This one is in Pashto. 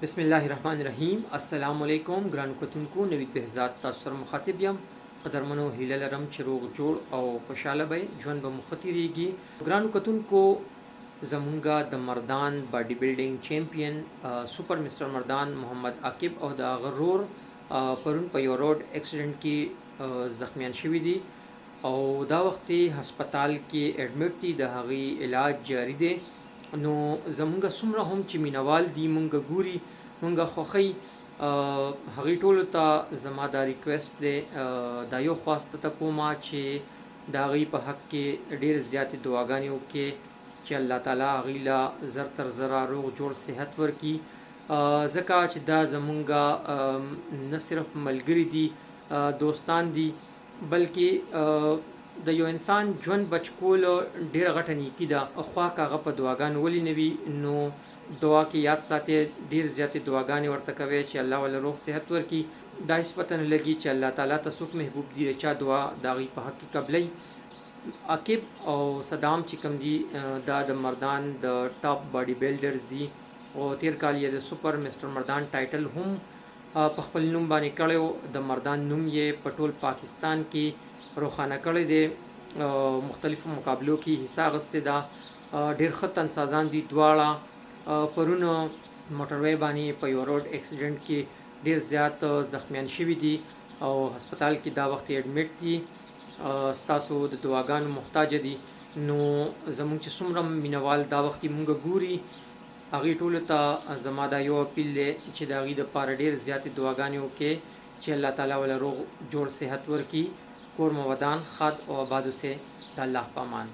بسم الله الرحمن الرحیم. السلام علیکم ګران کتونکو. نوید بهزاد تاسو سره مخاطب یم. قدرمنو هیله لرم چې روغ جوړ او خوشاله به ژوند به مو ښه تیریږي. ګرانو کتونکو، زمونږه د مردان باډي بلډینګ چیمپئن سوپر مستر مردان محمد عاقب او د هغه ورور پرون په یو روډ اکسیډنټ کې زخمیان شوي دي او دا وخت هسپتال کې اډمټ دي، د هغې علاج جاری دی. نو زمونږ څومره هم چې مینوال دي مونږ ګوري مونږ خوښی هغې ټولو ته زما دا ریکویسټ دی، دا یو خواسته ته کومه چې د هغې په حق کې ډېر زیاتې دعاګانې وکړي چې الله تعالی هغې له زر تر زره روغ جوړ صحت ورکړي، ځکه چې دا زمونږ نه صرف ملګري دي، دوستان دي، بلکې د یو انسان ژوند بچ کول ډېره غټه نیکي ده. خوا که هغه په دعاګانو ولې نه وي، نو دعا کې یاد ساتئ، ډېر زیاتې دعاګانې ورته کوئ چې الله ولې روغ صحت ورکړي. دا هېڅ پته نه لګي چې الله تعالی ته څوک محبوب دي، د چا دعا د هغوی په حق کې قبلوي. عاقب او صدام چې کوم دي دا د مردان د ټاپ باډي بلډرز دي او تیر کال یې د سوپر مستر مردان ټایټل هم په خپل نوم باندې کړی و. د مردان نوم یې په ټول پاکستان کې روښانه کړی دی، مختلفو مقابلو کې حصه اخیستې ده، ډېر ښه تنسازان دي دواړه. پرون موټروی باندې په یو روډ اکسیډنټ کې ډېر زیات زخمیان شوي دي او هسپتال کې دا وخت اډمټ دي، ستاسو د دعاګانو محتاجه دي. نو زمونږ چې څومره مینوال دا وخت مونږ ګوري هغې ټولو ته زما دا یو اپیل دی چې د هغې دپاره ډېر زیاتې دعاګانې وکړي چې الله تعالی وله روغ جوړ صحت ورکړي. کور مو ودان، خاد او آباد اوسئ. د الله په امان.